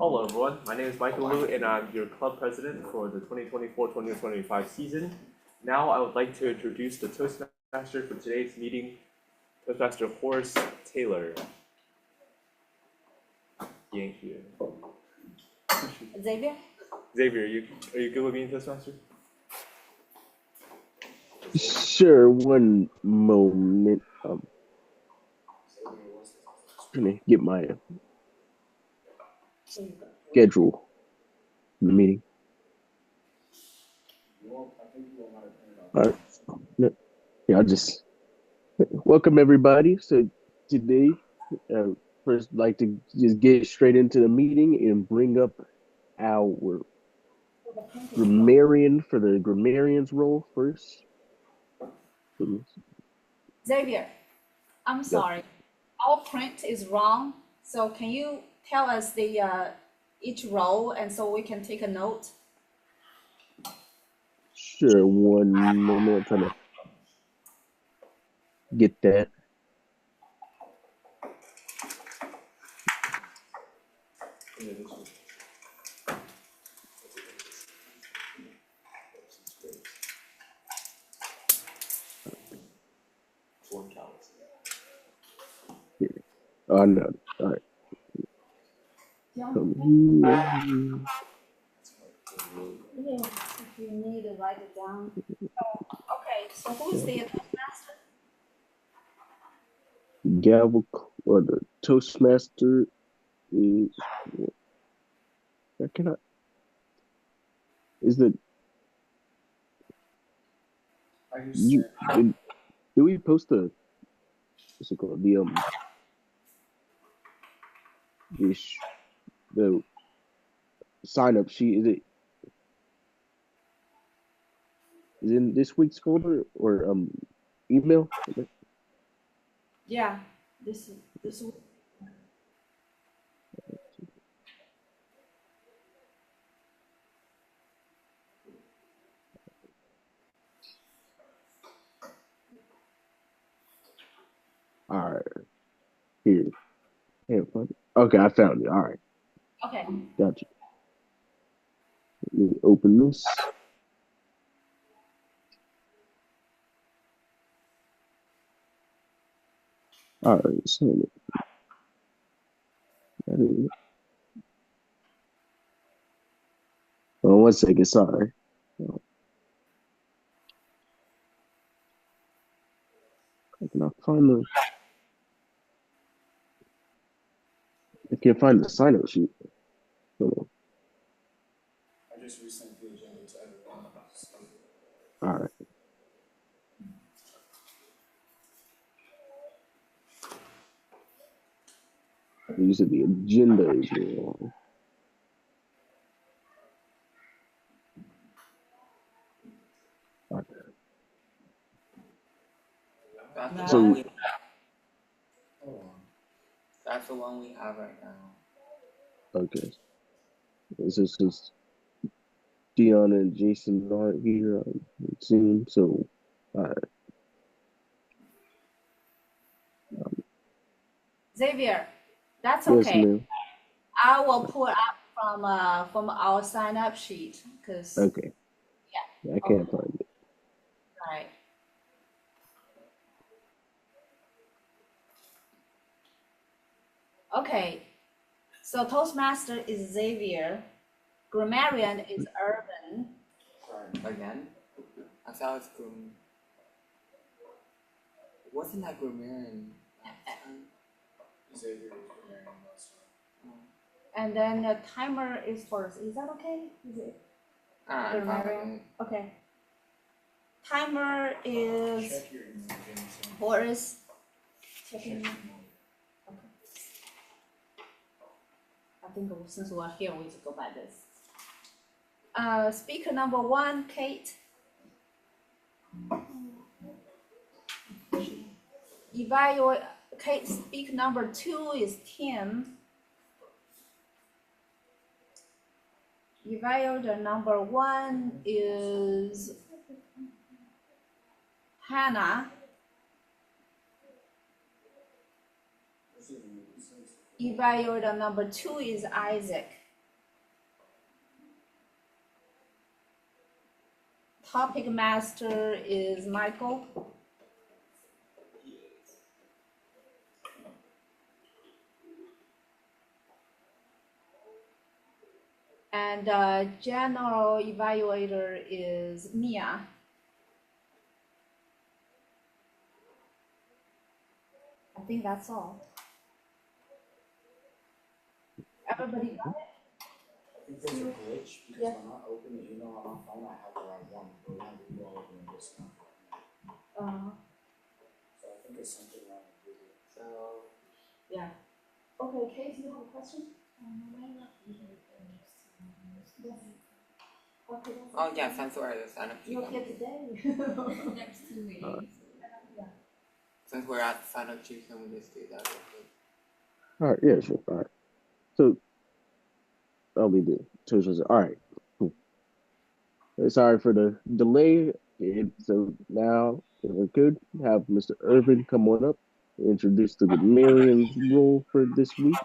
Hello everyone, my name is Michael Liu and I'm your club president for the 2024-2025 season. Now I would like to introduce the Toastmaster for today's meeting, Toastmaster Horace Taylor. Thank you. Xavier? Xavier, are you good with being Toastmaster? Sure, one moment. Trying to get my schedule for the meeting. Yeah, I'll just welcome everybody. So today, first, I'd like to just get straight into the meeting and bring up our grammarian for the grammarian's role first. Xavier, I'm sorry. Our print is wrong. So can you tell us the each row and so we can take a note? Sure, one moment. I'm trying to get that. Here. Oh no. All right. Yeah, if you need to write it down. Okay, so who's the Toastmaster? Gavel or the Toastmaster is I cannot is the you did we post the what's it called the sign up sheet is it in this week's folder or email? Yeah, this. All right, here. Can't find it. Okay, I found it. All right, Okay. gotcha. Let me open this. All right, so that is it. Oh, one second, sorry. I cannot find the. I can't find the sign up sheet. Hold I just resent the agenda to everyone. on. All right. You said the agenda is wrong. That's the So- one we That's the one we have right now. Okay. This is just Dion and Jason aren't here, it seems. So, Xavier, that's yes, okay. ma'am. I will pull up from our sign up sheet because Okay. Yeah. I can't find it. right. Okay, so Toastmaster is Xavier, grammarian is Urban. Sorry, again? I thought it's wasn't that grammarian last time? Xavier was preparing last time. And then the timer is first. Is that okay? Is it I'm fine with grammarian? it. Okay. Timer is Check your email, Jameson. Horace. Check Checking. your email. Okay. I think since we're here, we should go by this. Speaker number 1, Kate. Kate, speaker number 2 is Tim. Evaluator number 1 is Hannah. Evaluator number 2 is Isaac. topic master is Michael. And general evaluator is Mia. I think that's all. Everybody got it? I think there's a glitch because Yeah. when I open the email on my phone, I have the right one, but when I do all of them, it's not. So I think it's something wrong with Google. So, Yeah. Okay, Kate, you have a question? Okay. oh yeah, since we're at the sign up sheet, You're here today. Next 2 meetings. since we're at the sign up sheet, can we just do that real quick? All right, yeah, sure. All right. So I'll be the Tuesdays. All right, cool. Sorry for the delay. So now, if we could have Mr. Irvin come on up, introduce the grammarian's role for this week.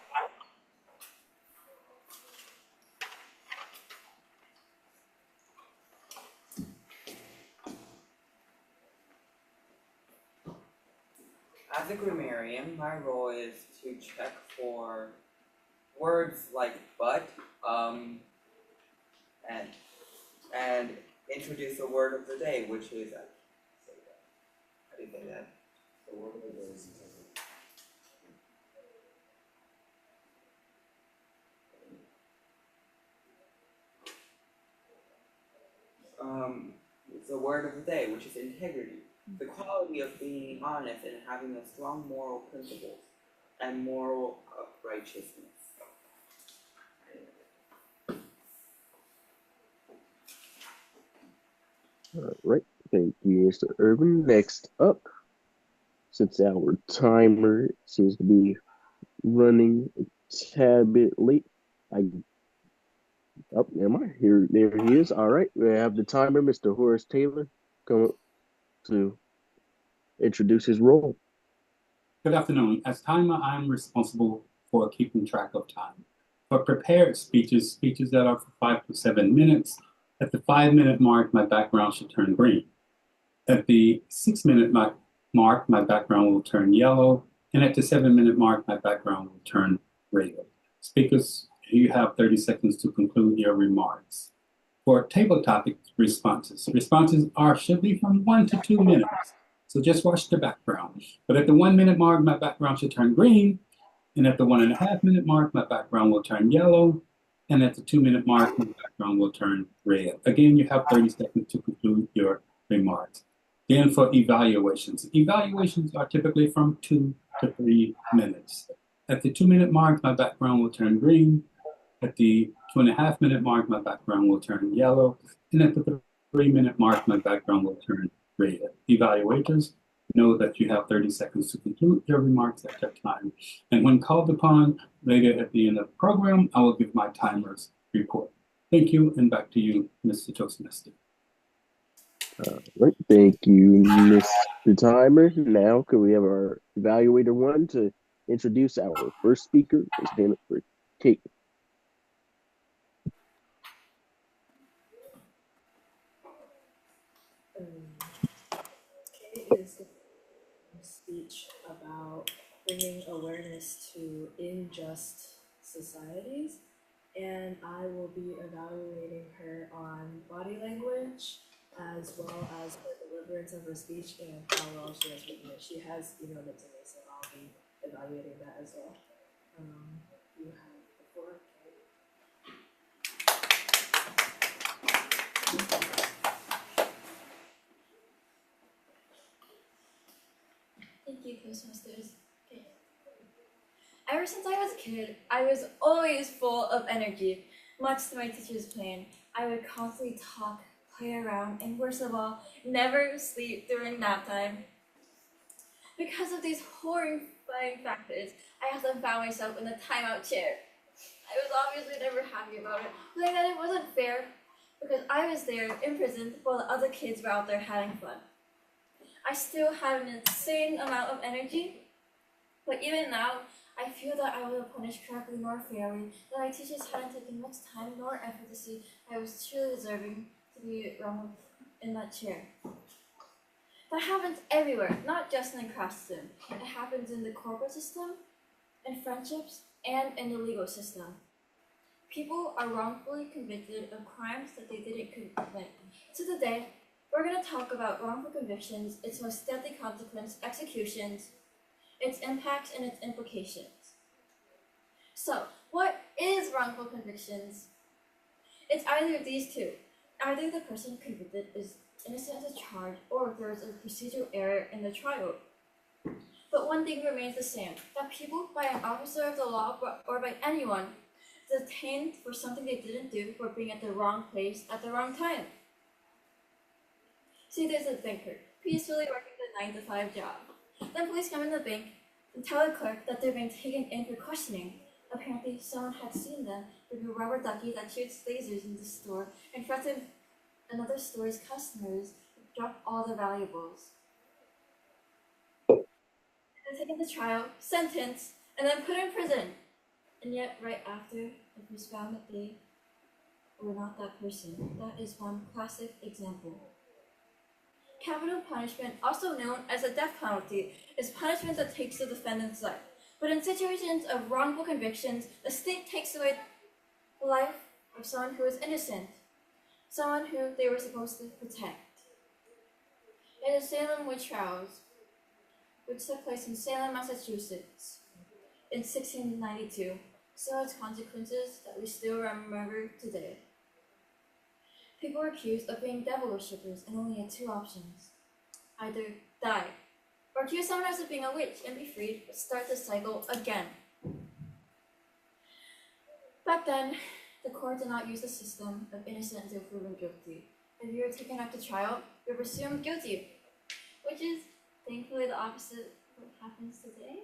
As a grammarian, my role is to check for words like but, and introduce a word of the day, which is how do you say that? The word of the day is integrity. It's a word of the day, which is integrity. The quality of being honest and having a strong moral principles and moral righteousness. All right, thank you, Mr. Irvin. Next up, since our timer seems to be running a tad bit late, never mind. There he is. All right, we have the timer, Mr. Horace Taylor, come up to introduce his role. Good afternoon. As timer, I'm responsible for keeping track of time. For prepared speeches, speeches that are for 5 to 7 minutes, at the 5-minute mark, my background should turn green. At the 6-minute mark, my background will turn yellow. And at the 7-minute mark, my background will turn red. Speakers, you have 30 seconds to conclude your remarks. For table topic responses should be from 1 to 2 minutes. So just watch the background. But at the 1-minute mark, my background should turn green. And at the 1.5-minute mark, my background will turn yellow. And at the 2-minute mark, my background will turn red. Again, you have 30 seconds to conclude your remarks. Then for evaluations are typically from 2 to 3 minutes. At the 2-minute mark, my background will turn green. At the 2.5-minute mark, my background will turn yellow. And at the 3-minute mark, my background will turn red. Evaluators, know that you have 30 seconds to conclude your remarks at that time. And when called upon later at the end of the program, I will give my timer's report. Thank you, and back to you, Mr. Toastmaster. All right, thank you, Mr. Timer. Now, could we have our evaluator one to introduce our first speaker? Stand up for Kate. Kate is the speech about bringing awareness to unjust societies, and I will be evaluating her on body language as well as the deliverance of her speech and how well she has written it. She has emailed it to me, so I'll be evaluating that as well. You have the floor, Thank you, Toastmasters. Okay. Ever since I was a kid, I was always full of energy. Much to my teacher's pain, I would constantly talk, play around, and worst of all, never sleep during nap time. Because of these horrifying factors, I often found myself in the timeout chair. I was obviously never happy about it, feeling that it wasn't fair, because I was there imprisoned while the other kids were out there having fun. I still have an insane amount of energy, but even now, I feel that I wasn't punished correctly nor fairly, that my teachers hadn't taken much time nor effort to see I was truly deserving to be wrong in that chair. That happens everywhere, not just in the classroom. It happens in the corporate system, in friendships, and in the legal system. People are wrongfully convicted of crimes that they didn't commit. So today, we're going to talk about wrongful convictions, its most deadly consequence, executions, its impacts, and its implications. So, what is wrongful convictions? It's either of these two. Either the person convicted is innocent as charged, or there is a procedural error in the trial. But one thing remains the same, that people, by an officer of the law or by anyone, detained for something they didn't do for being at the wrong place at the wrong time. See, there's a banker, peacefully working the 9 to 5 job. Then police come in the bank and tell the clerk that they're being taken in for questioning. Apparently, someone had seen them with a rubber ducky that shoots lasers in the store and threatened another store's customers to drop all their valuables. They're taken to trial, sentenced, and then put in prison. And yet, right after, it was found that they were not that person. That is one classic example. Capital punishment, also known as a death penalty, is punishment that takes the defendant's life. But in situations of wrongful convictions, the state takes away the life of someone who is innocent, someone who they were supposed to protect. In the Salem witch trials, which took place in Salem, Massachusetts, in 1692, saw its consequences that we still remember today. People were accused of being devil worshippers and only had two options: either die, or accuse someone else of being a witch and be freed, but start the cycle again. Back then, the court did not use the system of innocent until proven guilty. If you were taken up to trial, you were presumed guilty, which is thankfully the opposite of what happens today.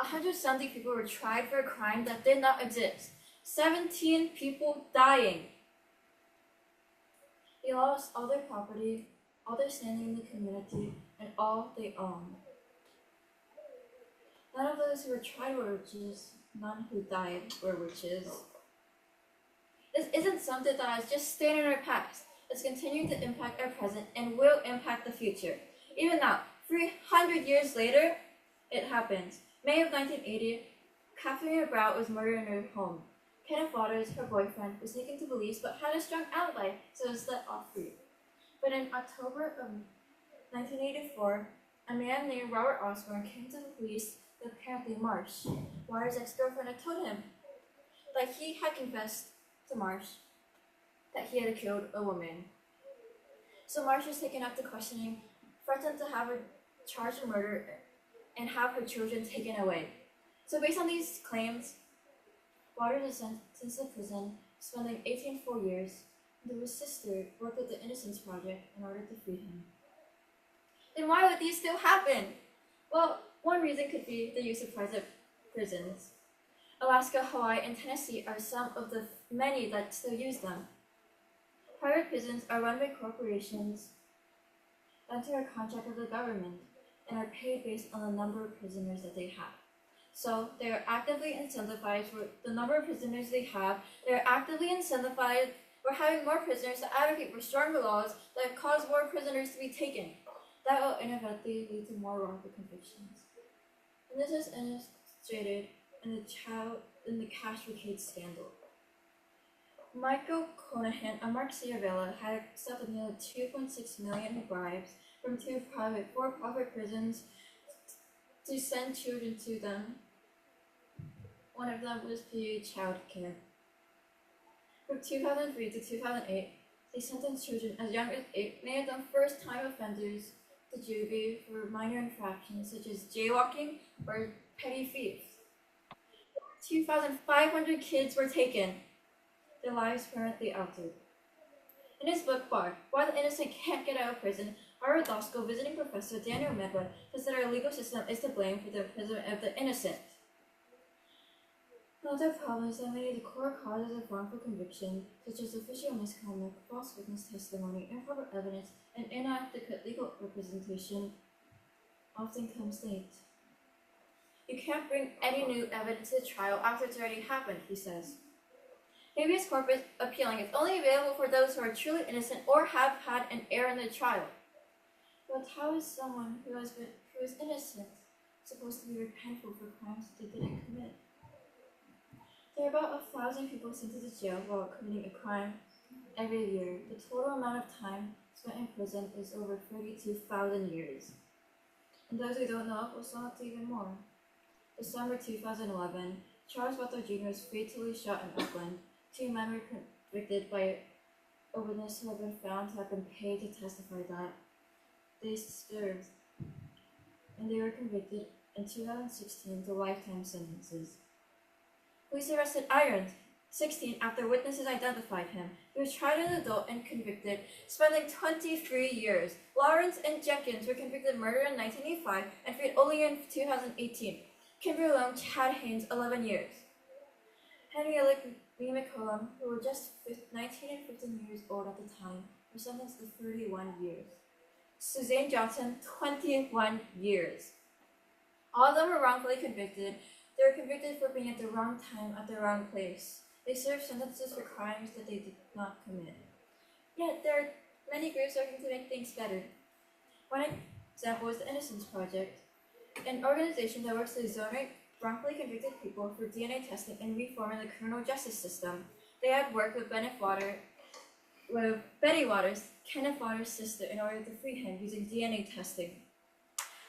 100-something people were tried for a crime that did not exist. 17 people dying. They lost all their property, all their standing in the community, and all they owned. None of those who were tried were witches. None who died were witches. This isn't something that has just stayed in our past. It's continuing to impact our present and will impact the future. Even now, 300 years later, it happens. May of 1980, Catherine Brown was murdered in her home. Kenneth Waters, her boyfriend, was taken to police but had a strong alibi, so was let off free. But in October of 1984, a man named Robert Osborne came to the police with apparently Marsh, Waters' ex-girlfriend, had told him that he had confessed to Marsh that he had killed a woman. So Marsh was taken up to questioning, threatened to have her charged with murder and have her children taken away. So based on these claims, Waters was sentenced to prison, spending 18 full years, and his sister worked at the Innocence Project in order to free him. Then why would these still happen? Well, one reason could be the use of private prisons. Alaska, Hawaii, and Tennessee are some of the many that still use them. Private prisons are run by corporations under a contract with the government and are paid based on the number of prisoners that they have. So they are actively incentivized for the number of prisoners they have. They are actively incentivized for having more prisoners to advocate for stronger laws that cause more prisoners to be taken. That will inevitably lead to more wrongful convictions. And this is illustrated in the Cash-Brigade scandal. Michael Conahan and Mark Ciavella had accepted nearly $2.6 million in bribes from two for-profit prisons to send children to them. One of them was PA child care. From 2003 to 2008, they sentenced children as young as 8, many of them first-time offenders, to juvie for minor infractions such as jaywalking or petty thieves. 2,500 kids were taken, their lives permanently altered. In his book Barred, Why the Innocent Can't Get Out of Prison, Harvard Law School visiting professor Daniel Medwood says that our legal system is to blame for the imprisonment of the innocent. Another problem is that many of the core causes of wrongful conviction, such as official misconduct, false witness testimony, improper evidence, and inadequate legal representation, often comes late. You can't bring any new evidence to trial after it's already happened, he says. Habeas corpus appealing is only available for those who are truly innocent or have had an error in their trial. But how is someone who is innocent supposed to be repentful for crimes they didn't commit? There are about 1,000 people sentenced to jail while committing a crime every year. The total amount of time spent in prison is over 32,000 years. And those who don't know will still have to even more. December 2011, Charles Butler Jr. was fatally shot in Oakland. 2 men were convicted by a witness who had been found to have been paid to testify that they served, and they were convicted in 2016 to lifetime sentences. Police arrested Irons, 16, after witnesses identified him. He was tried as an adult and convicted, spending 23 years. Lawrence and Jenkins were convicted of murder in 1985 and freed only in 2018. Kimber Long, Chad Haynes, 11 years. Henry Lee McCollum, who were just 19 and 15 years old at the time, were sentenced to 31 years. Suzanne Johnson, 21 years. All of them were wrongfully convicted. They were convicted for being at the wrong time at the wrong place. They served sentences for crimes that they did not commit. Yet there are many groups working to make things better. One example is the Innocence Project, an organization that works to exonerate wrongfully convicted people for DNA testing and reforming the criminal justice system. They had worked with Betty Waters, Kenneth Waters' sister, in order to free him using DNA testing.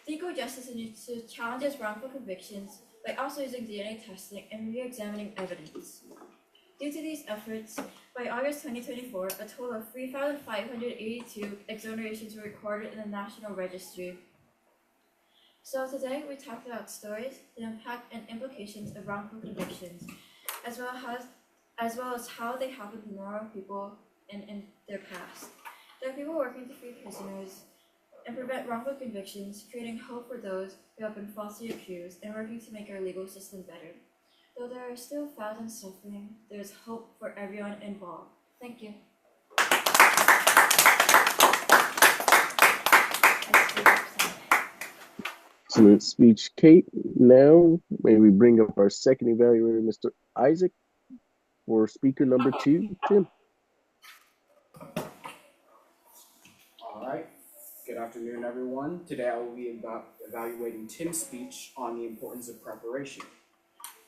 The Equal Justice Initiative challenges wrongful convictions by also using DNA testing and re-examining evidence. Due to these efforts, by August 2024, a total of 3,582 exonerations were recorded in the National Registry. So today we talked about stories, the impact and implications of wrongful convictions, as well as how they happen to normal people in their past. There are people working to free prisoners and prevent wrongful convictions, creating hope for those who have been falsely accused, and working to make our legal system better. Though there are still thousands suffering, there is hope for everyone involved. Thank you. Excellent speech, Kate. Now, may we bring up our second evaluator, Mr. Isaac, for speaker number 2, Tim. Alright, good afternoon everyone. Today I will be evaluating Tim's speech on the importance of preparation.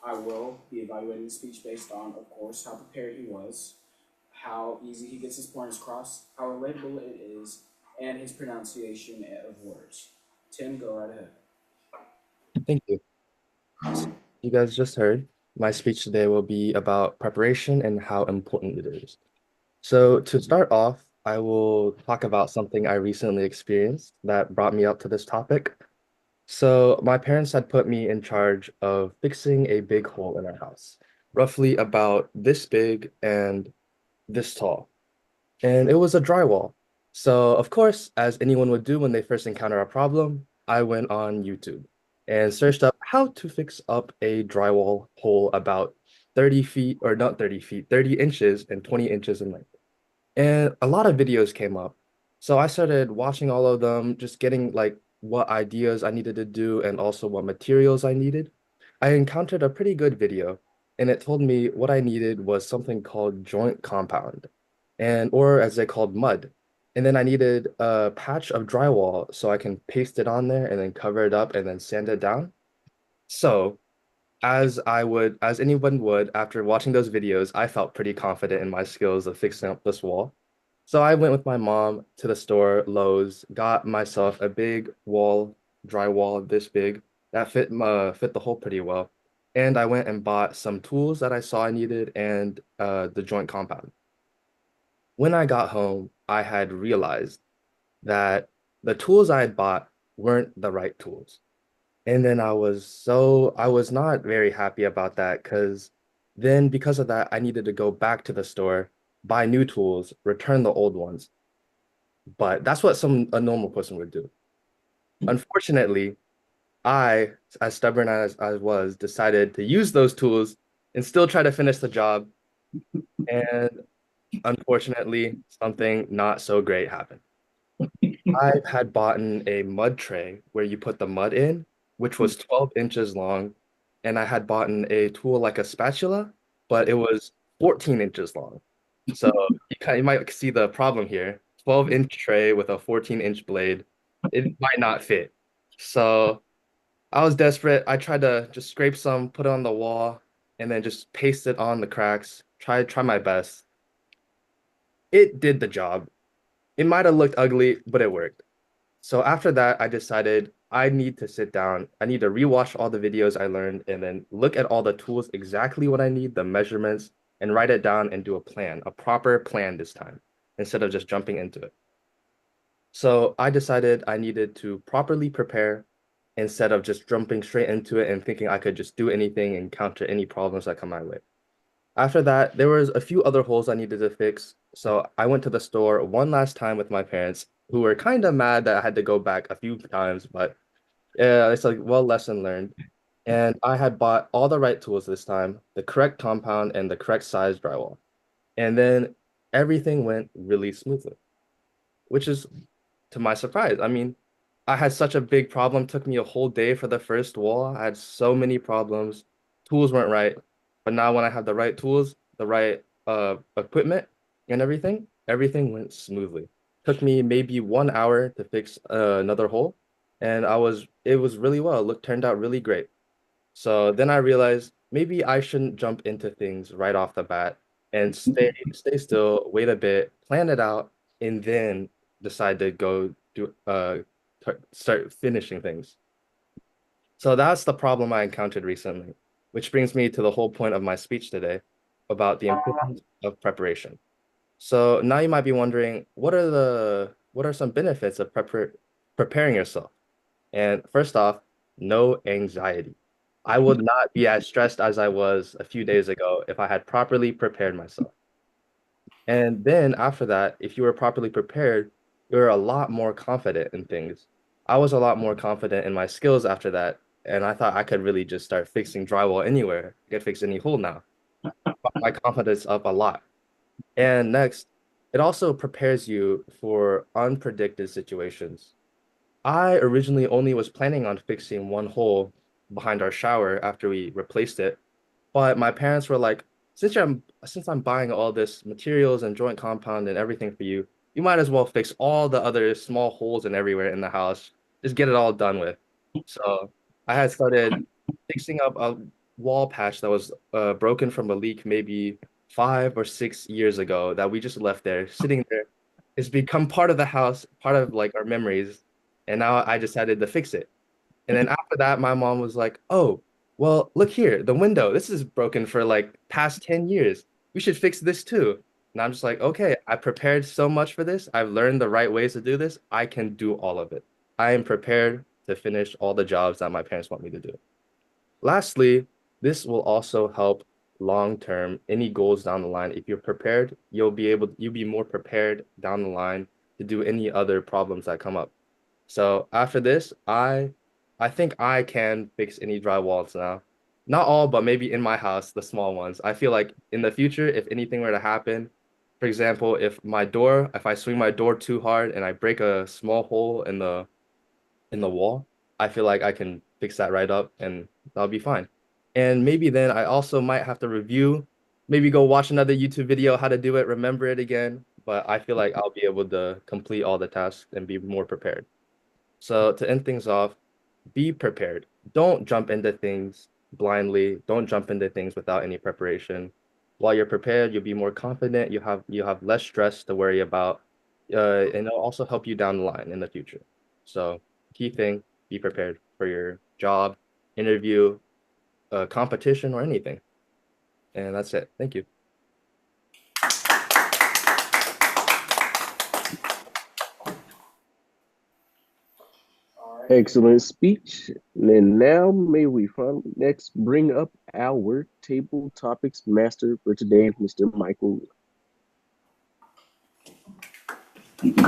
I will be evaluating the speech based on, of course, how prepared he was, how easy he gets his points across, how relatable it is, and his pronunciation of words. Tim, go right ahead. Thank you. You guys just heard my speech today will be about preparation and how important it is. So to start off, I will talk about something I recently experienced that brought me up to this topic. So my parents had put me in charge of fixing a big hole in our house, roughly about this big and this tall. And it was a drywall. So of course, as anyone would do when they first encounter a problem, I went on YouTube and searched up how to fix up a drywall hole about 30 feet, or not 30 feet, 30 inches and 20 inches in length. And a lot of videos came up. So I started watching all of them, just getting like what ideas I needed to do and also what materials I needed. I encountered a pretty good video, and it told me what I needed was something called joint compound, and or as they called mud. And then I needed a patch of drywall so I can paste it on there and then cover it up and then sand it down. So as anyone would, after watching those videos, I felt pretty confident in my skills of fixing up this wall. So I went with my mom to the store, Lowe's, got myself a big drywall this big that fit the hole pretty well. And I went and bought some tools that I saw I needed and the joint compound. When I got home, I had realized that the tools I had bought weren't the right tools. And then I was not very happy about that because then because of that, I needed to go back to the store, buy new tools, return the old ones. But that's what a normal person would do. Unfortunately, I, as stubborn as I was, decided to use those tools and still try to finish the job. And unfortunately, something not so great happened. I had bought a mud tray where you put the mud in, which was 12 inches long, and I had bought a tool like a spatula, but it was 14 inches long. So you might see the problem here. 12-inch tray with a 14-inch blade. It might not fit. So I was desperate. I tried to just scrape some, put it on the wall, and then just paste it on the cracks. Try my best. It did the job. It might have looked ugly, but it worked. So after that, I decided I need to sit down. I need to rewatch all the videos I learned and then look at all the tools, exactly what I need, the measurements, and write it down and do a plan, a proper plan this time, instead of just jumping into it. So I decided I needed to properly prepare instead of just jumping straight into it and thinking I could just do anything and counter any problems that come my way. After that, there was a few other holes I needed to fix, so I went to the store one last time with my parents, who were kind of mad that I had to go back a few times, but yeah, it's like, well, lesson learned. And I had bought all the right tools this time, the correct compound and the correct size drywall. And then everything went really smoothly, which is to my surprise. I mean, I had such a big problem, took me a whole day for the first wall. I had so many problems. Tools weren't right. But now when I have the right tools, the right equipment and everything went smoothly. Took me maybe 1 hour to fix another hole, and it was really well. Turned out really great. So then I realized maybe I shouldn't jump into things right off the bat and stay still, wait a bit, plan it out, and then decide to go start finishing things. So that's the problem I encountered recently, which brings me to the whole point of my speech today about the importance of preparation. So now you might be wondering, what are some benefits of preparing yourself? And first off, no anxiety. I would not be as stressed as I was a few days ago if I had properly prepared myself. And then after that, if you were properly prepared, you're a lot more confident in things. I was a lot more confident in my skills after that, and I thought I could really just start fixing drywall anywhere. I could fix any hole now. My confidence up a lot. And next, it also prepares you for unpredicted situations. I originally only was planning on fixing one hole behind our shower after we replaced it, but my parents were like, since I'm buying all this materials and joint compound and everything for you, you might as well fix all the other small holes and everywhere in the house. Just get it all done with. So I had started fixing up a wall patch that was broken from a leak maybe 5 or 6 years ago that we just left there, sitting there. It's become part of the house, part of like our memories, and now I decided to fix it. And then after that, my mom was like, "Oh, well, look here, the window. This is broken for like past 10 years. We should fix this too." And I'm just like, "Okay, I prepared so much for this. I've learned the right ways to do this. I can do all of it. I am prepared to finish all the jobs that my parents want me to do." Lastly, this will also help long term any goals down the line. If you're prepared, you'll be more prepared down the line to do any other problems that come up. So after this, I think I can fix any drywalls now. Not all, but maybe in my house, the small ones. I feel like in the future, if anything were to happen, for example, if I swing my door too hard and I break a small hole in the wall, I feel like I can fix that right up and that'll be fine. And maybe then I also might have to review, maybe go watch another YouTube video how to do it, remember it again, but I feel like I'll be able to complete all the tasks and be more prepared. So to end things off, be prepared. Don't jump into things blindly. Don't jump into things without any preparation. While you're prepared, you'll be more confident. You have less stress to worry about, and it'll also help you down the line in the future. So key thing, be prepared for your job, interview, competition, or anything. And that's it. Thank you. All right. Excellent speech. And now may we finally next bring up our table topics master for today, Mr. Michael. Okay.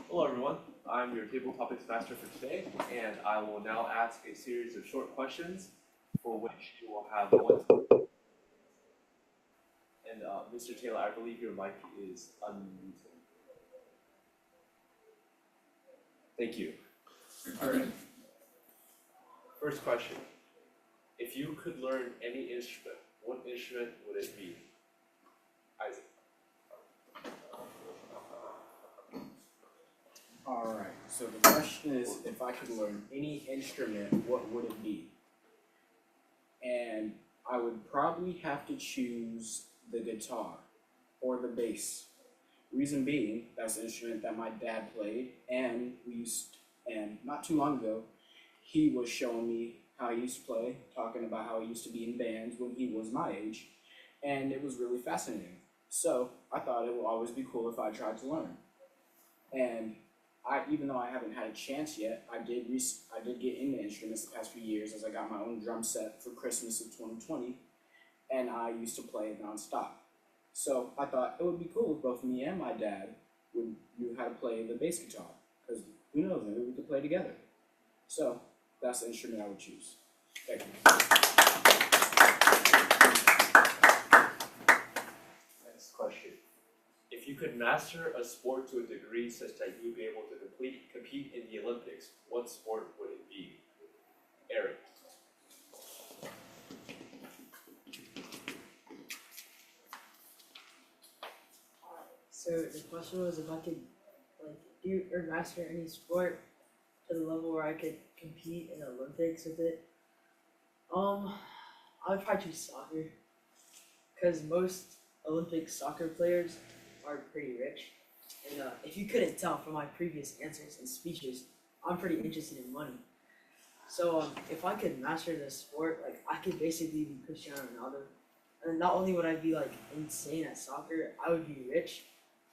Hello everyone, I'm your table topics master for today, and I will now ask a series of short questions for which you will have one. And Mr. Taylor, I believe your mic is unmuted. Thank you. All right. First question. If you could learn any instrument, what instrument would it be? Isaac. Alright, so the question is, if I could learn any instrument, what would it be? And I would probably have to choose the guitar or the bass. Reason being, that's the instrument that my dad played, and not too long ago, he was showing me how he used to play, talking about how he used to be in bands when he was my age, and it was really fascinating. So I thought it would always be cool if I tried to learn. And even though I haven't had a chance yet, I did get into instruments the past few years, as I got my own drum set for Christmas of 2020, and I used to play it nonstop. So I thought it would be cool if both me and my dad knew how to play the bass guitar, because who knows, maybe we could play together. So that's the instrument I would choose. Thank you. Next question. If you could master a sport to a degree such that you'd be able to compete in the Olympics, what sport would it be? Eric. So the question was if I could do or master any sport to the level where I could compete in the Olympics with it. I would probably choose soccer, because most Olympic soccer players are pretty rich. And if you couldn't tell from my previous answers and speeches, I'm pretty interested in money. So if I could master this sport, I could basically be Cristiano Ronaldo. And not only would I be insane at soccer, I would be rich,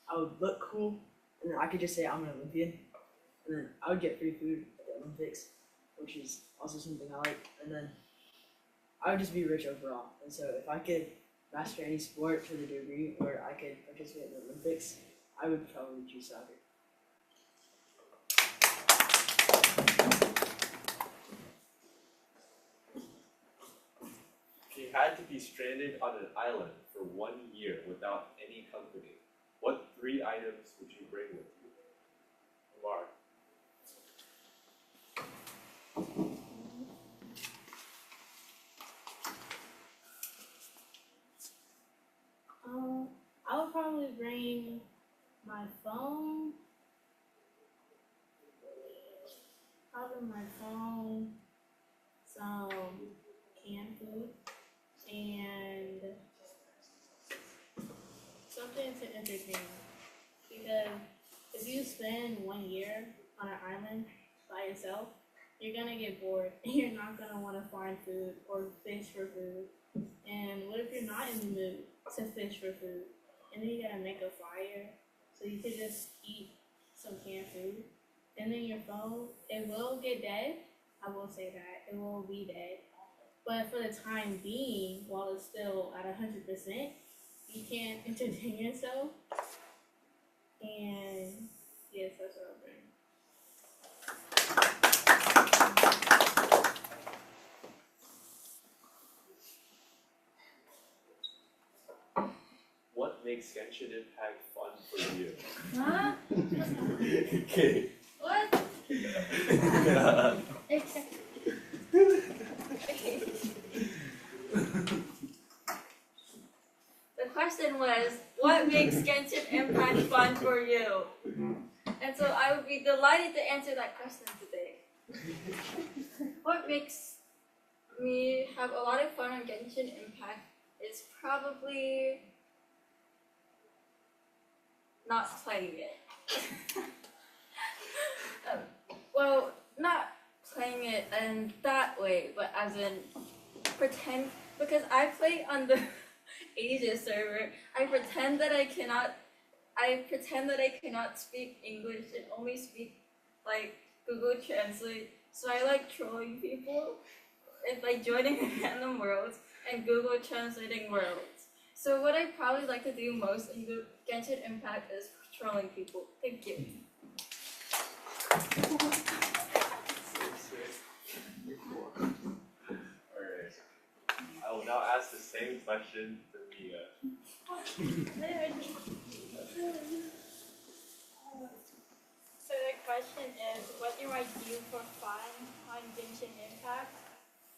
I would look cool, and then I could just say I'm an Olympian, and then I would get free food at the Olympics, which is also something I like, and then I would just be rich overall. And so if I could master any sport to the degree where I could participate in the Olympics, I would probably choose soccer. If you had to be stranded on an island for 1 year without any company, what 3 items would you bring with you? Umar. I would probably bring my phone, some canned food, and something to entertain me. Because if you spend 1 year on an island by yourself, you're gonna get bored and you're not gonna want to find food or fish for food. And what if you're not in the mood to fish for food? And then you gotta make a fire, so you could just eat some canned food. And then your phone, it will get dead. I will say that, it will be dead. But for the time being, while it's still at 100%, you can entertain yourself. And yes, that's what I'll bring. What makes Genshin Impact fun for you? Huh? Okay. What? The question was, what makes Genshin Impact fun for you? And so I would be delighted to answer that question today. What makes me have a lot of fun on Genshin Impact is probably not playing it. Well, not playing it in that way, but as in pretend, because I play on the Asia server, I pretend that I cannot speak English and only speak Google Translate. So I like trolling people by joining random worlds and Google translating worlds. So what I probably like to do most in Genshin Impact is trolling people. Thank you. Alright. I will now ask the same question to Mia. So the question question is, what do I do for fun on Genshin Impact?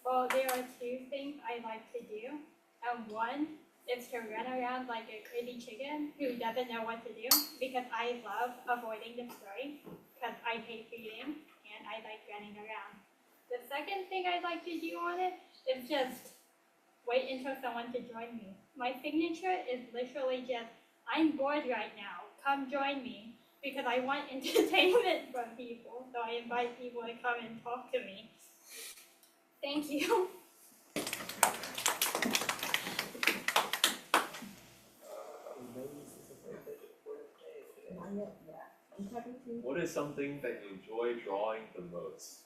Well, there are two things I like to do. One is to run around like a crazy chicken who doesn't know what to do because I love avoiding the story because I hate reading and I like running around. The second thing I like to do on it is just wait until someone to join me. My signature is literally just, I'm bored right now, come join me, because I want entertainment from people, so I invite people to come and talk to me. Thank you. What is something that you enjoy drawing the most?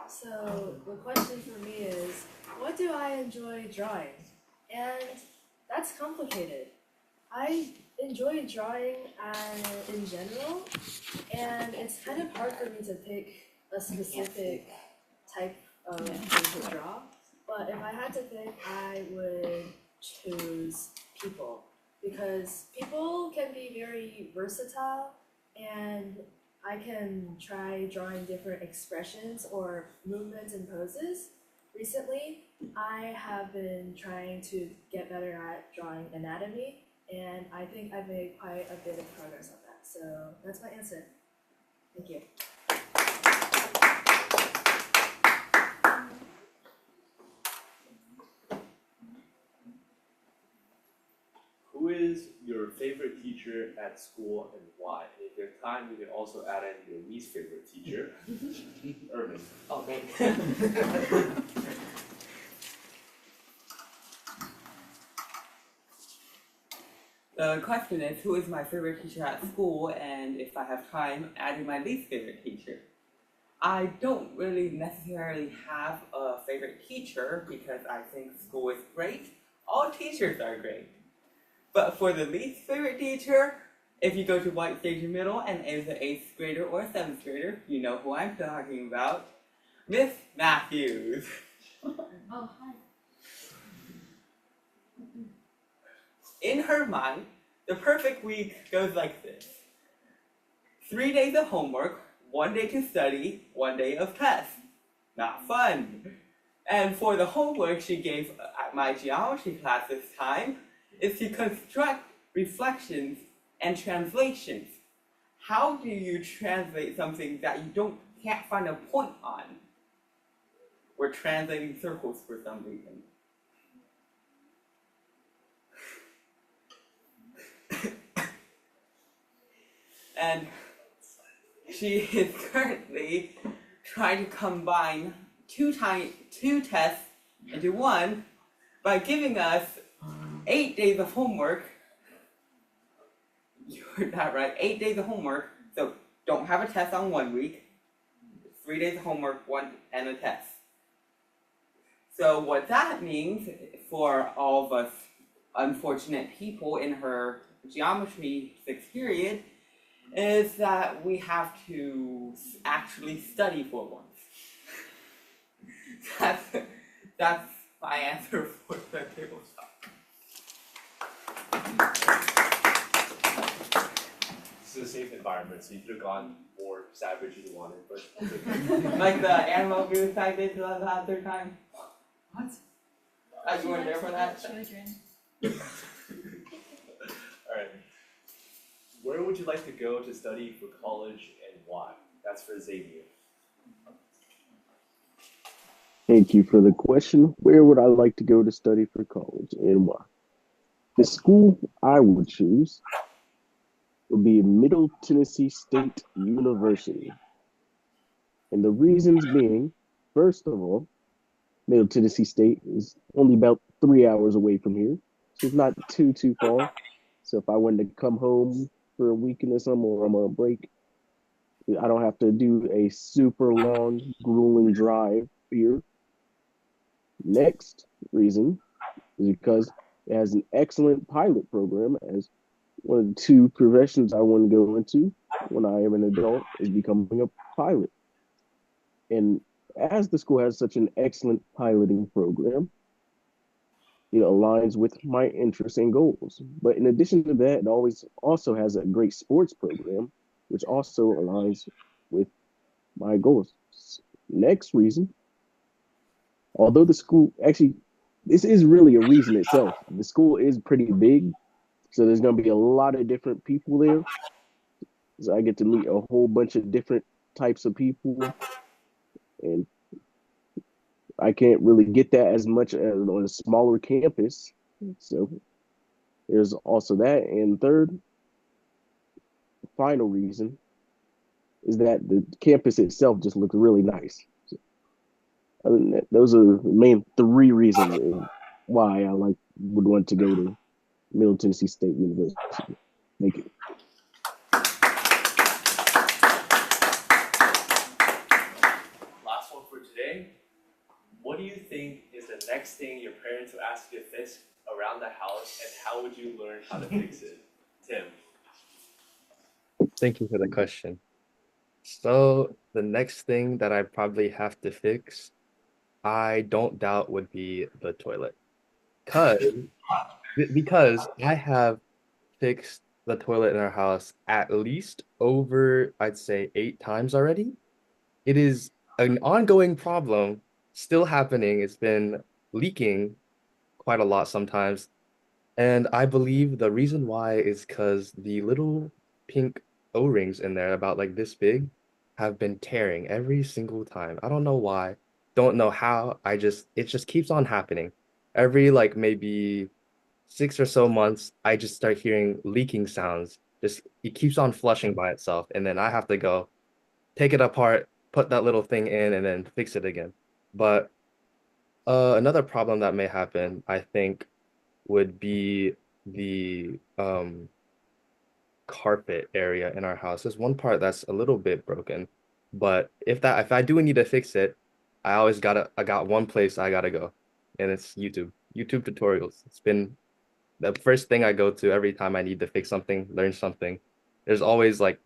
So the question for me is, what do I enjoy drawing? And that's complicated. I enjoy drawing in general, and it's kind of hard for me to pick a specific type of thing to draw. But if I had to pick, I would choose people, because people can be very versatile, and I can try drawing different expressions or movements and poses. Recently, I have been trying to get better at drawing anatomy, and I think I've made quite a bit of progress on that. So that's my answer. Thank you. Who is your favorite teacher at school and why? And if there's time, we can also add in your least favorite teacher, Irvin. Okay. The question is, who is my favorite teacher at school, and if I have time, adding my least favorite teacher. I don't really necessarily have a favorite teacher because I think school is great. All teachers are great. But for the least favorite teacher, if you go to White Station Middle and is an 8th grader or 7th grader, you know who I'm talking about. Miss Matthews. Oh, hi. In her mind, the perfect week goes like this. 3 days of homework, 1 day to study, 1 day of tests. Not fun. And for the homework she gave at my geometry class this time, is to construct reflections and translations. How do you translate something that you can't find a point on? We're translating circles for some reason. And she is currently trying to combine two tests into one by giving us 8 days of homework. You heard that right, 8 days of homework, so don't have a test on 1 week, 3 days of homework, and a test. So what that means for all of us unfortunate people in her geometry 6th period is that we have to actually study for once. That's my answer for the tabletop. This is a safe environment, so you could have gone more savage if you wanted, but Like the animal abuse I did the other time. What? You weren't there for that? Children. Alright. Where would you like to go to study for college and why? That's for Xavier. Thank you for the question. Where would I like to go to study for college and why? The school I would choose would be Middle Tennessee State University. And the reasons being, first of all, Middle Tennessee State is only about 3 hours away from here. So it's not too far. So if I wanted to come home for a weekend or something, or I'm on a break, I don't have to do a super long, grueling drive here. Next reason is because it has an excellent pilot program, as one of the 2 professions I want to go into when I am an adult is becoming a pilot. And as the school has such an excellent piloting program, aligns with my interests and goals. But in addition to that, it always also has a great sports program, which also aligns with my goals. Next reason, although the school actually, this is really a reason itself. The school is pretty big, so there's going to be a lot of different people there. So I get to meet a whole bunch of different types of people, and I can't really get that as much as on a smaller campus. So there's also that. And third, final reason is that the campus itself just looks really nice. So other than that, those are the main three reasons why I would want to go to Middle Tennessee State University. Thank you. Last one for today. What do you think is the next thing your parents will ask you to fix around the house, and how would you learn how to fix it? Tim. Thank you for the question. So the next thing that I probably have to fix, I don't doubt would be the toilet. Cause because I have fixed the toilet in our house at least over, I'd say, 8 times already. It is an ongoing problem, still happening. It's been leaking quite a lot sometimes. And I believe the reason why is because the little pink O-rings in there, about like this big, have been tearing every single time. I don't know why, don't know how. It just keeps on happening. Every like maybe 6 or so months, I just start hearing leaking sounds. Just it keeps on flushing by itself, and then I have to go take it apart, put that little thing in, and then fix it again. But another problem that may happen, I think, would be the carpet area in our house. There's one part that's a little bit broken, but if I do need to fix it, I got one place I gotta go, and it's YouTube. YouTube tutorials. It's been the first thing I go to every time I need to fix something, learn something. There's always like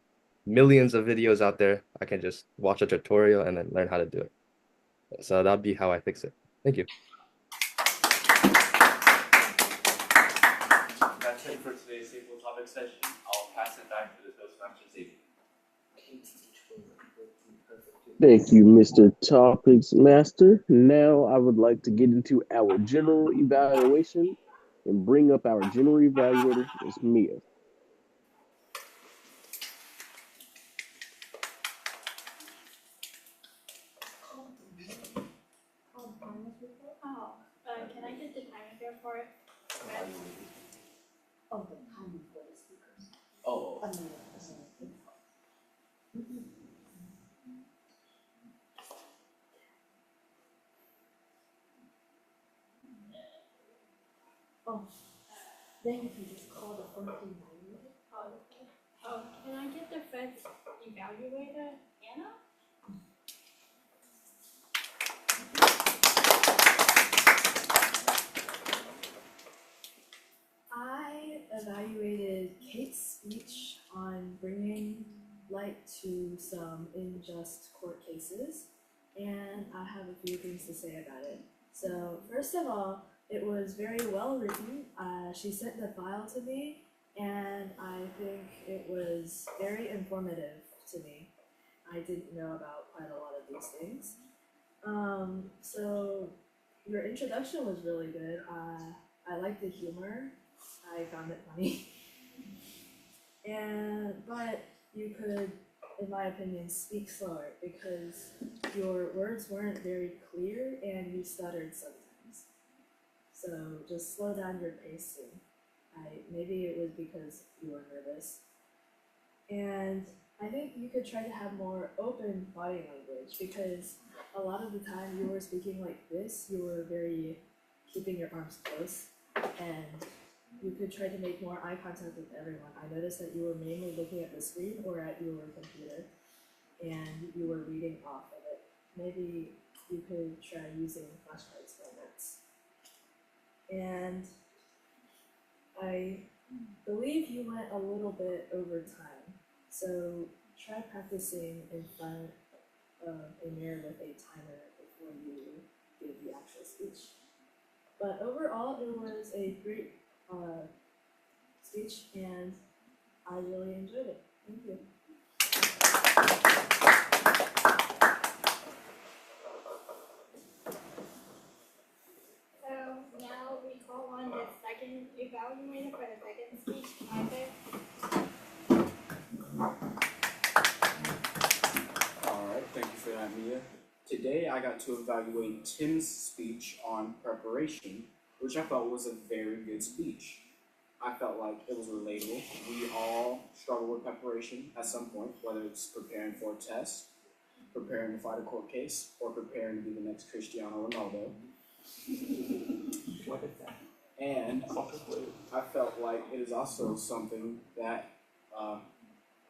millions of videos out there. I can just watch a tutorial and then learn how to do it. So that'd be how I fix it. Thank you. That's it for today's Staple Topic session. I'll pass it back to the Toastmasters Xavier. Thank you, Mr. Topics Master. Now I would like to get into our general evaluation and bring up our general evaluator, Ms. Mia. Oh, can I get the timer here for it? Oh, the timing for the speakers. Oh. Oh, then you can just call the phone thing. Oh, okay. Oh, can I get the Fed's evaluator, Anna? I evaluated Kate's speech on bringing light to some unjust court cases, and I have a few things to say about it. So, first of all, it was very well written. She sent the file to me, and I think it was very informative to me. I didn't know about quite a lot of these things. So your introduction was really good. I liked the humor. I found it funny. But you could, in my opinion, speak slower because your words weren't very clear and you stuttered sometimes. So just slow down your pacing. Maybe it was because you were nervous. And I think you could try to have more open body language because a lot of the time you were speaking like this, you were very keeping your arms close, and you could try to make more eye contact with everyone. I noticed that you were mainly looking at the screen or at your computer, and you were reading off of it. Maybe you could try using flashcards for notes. And I believe you went a little bit over time, so try practicing in front a mirror with a timer before you give the actual speech. But overall, it was a great speech, and I really enjoyed it. Thank you. So now we call on the second evaluator for the second speech, Isaac. Alright, thank you for that, Mia. Today I got to evaluate Tim's speech on preparation, which I felt was a very good speech. I felt like it was relatable. We all struggle with preparation at some point, whether it's preparing for a test, preparing to fight a court case, or preparing to be the next Cristiano Ronaldo. What is that? And I felt like it is also something that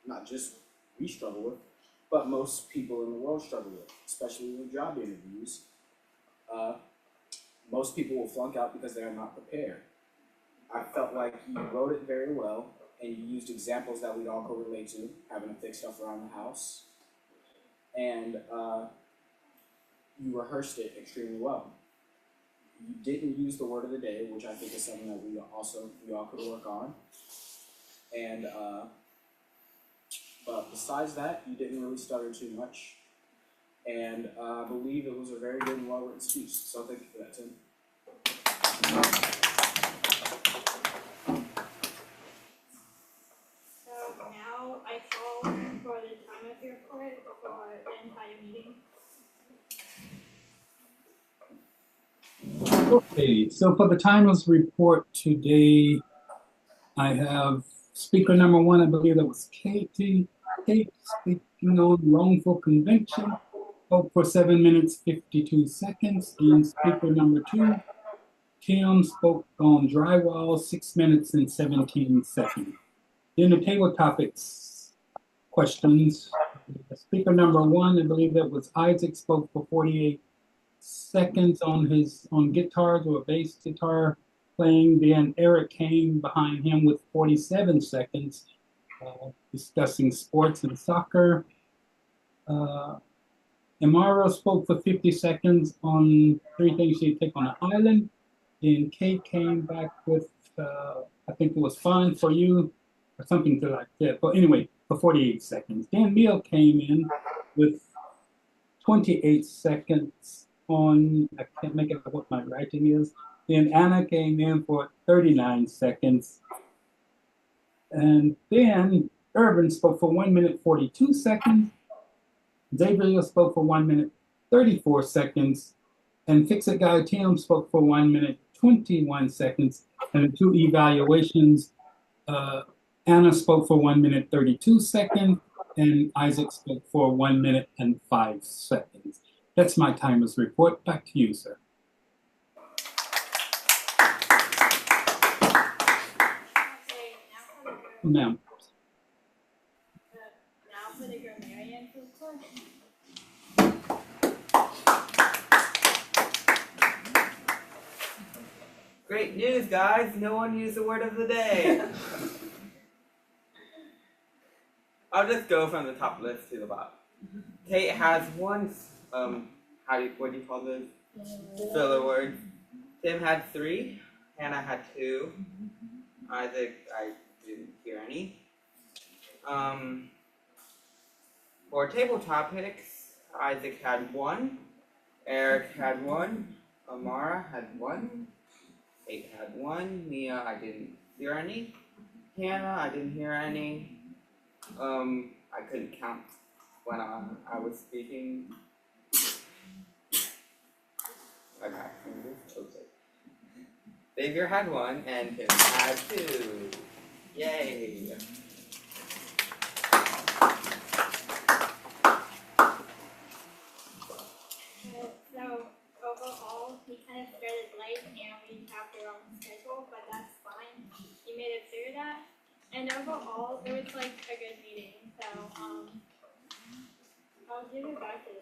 not just we struggle with, but most people in the world struggle with, especially with job interviews. Most people will flunk out because they are not prepared. I felt like you wrote it very well, and you used examples that we all could relate to, having to fix stuff around the house. And you rehearsed it extremely well. You didn't use the word of the day, which I think is something that we all could work on. And but besides that, you didn't really stutter too much. And I believe it was a very good and well written speech. So thank you for that, Tim. So now I call for the time of your report for the entire meeting. Okay, so for the timers report today, I have speaker number one, I believe that was Kate speaking on wrongful conviction, spoke for 7 minutes, 52 seconds. And speaker number two, Tim, spoke on drywall, 6 minutes and 17 seconds. Then the table topics questions. Speaker number one, I believe that was Isaac, spoke for 48 seconds on guitars or bass guitar playing. Then Eric came behind him with 47 seconds discussing sports and soccer. Amara spoke for 50 seconds on 3 things she'd take on an island. Then Kate came back with, I think it was fun for you, or something to like that. But anyway, for 48 seconds. Then Neil came in with 28 seconds on, I can't make out what my writing is. Then Anna came in for 39 seconds. And then Irvin spoke for 1 minute, 42 seconds. Xavier spoke for 1 minute, 34 seconds. And Fix-It Guy Tim spoke for 1 minute, 21 seconds. And the 2 evaluations, Anna spoke for 1 minute, 32 seconds. And Isaac spoke for 1 minute and 5 seconds. That's my timer's report. Back to you, sir. Ma'am. Now for the grammarian report. Great news, guys! No one used the word of the day. I'll just go from the top list to the bottom. Kate has one, what do you call those? Filler words. Tim had 3, Hannah had 2, Isaac, I didn't hear any. For table topics, Isaac had 1, Eric had 1, Amara had 1, Kate had 1, Mia, I didn't hear any, Hannah, I didn't hear any. I couldn't count when I was speaking. Okay. Xavier had 1 and Tim had 2. Yay! So overall, we kind of started late and we have the wrong schedule, but that's fine. You made it through that. And overall, it was like a good meeting. So I'll give it back to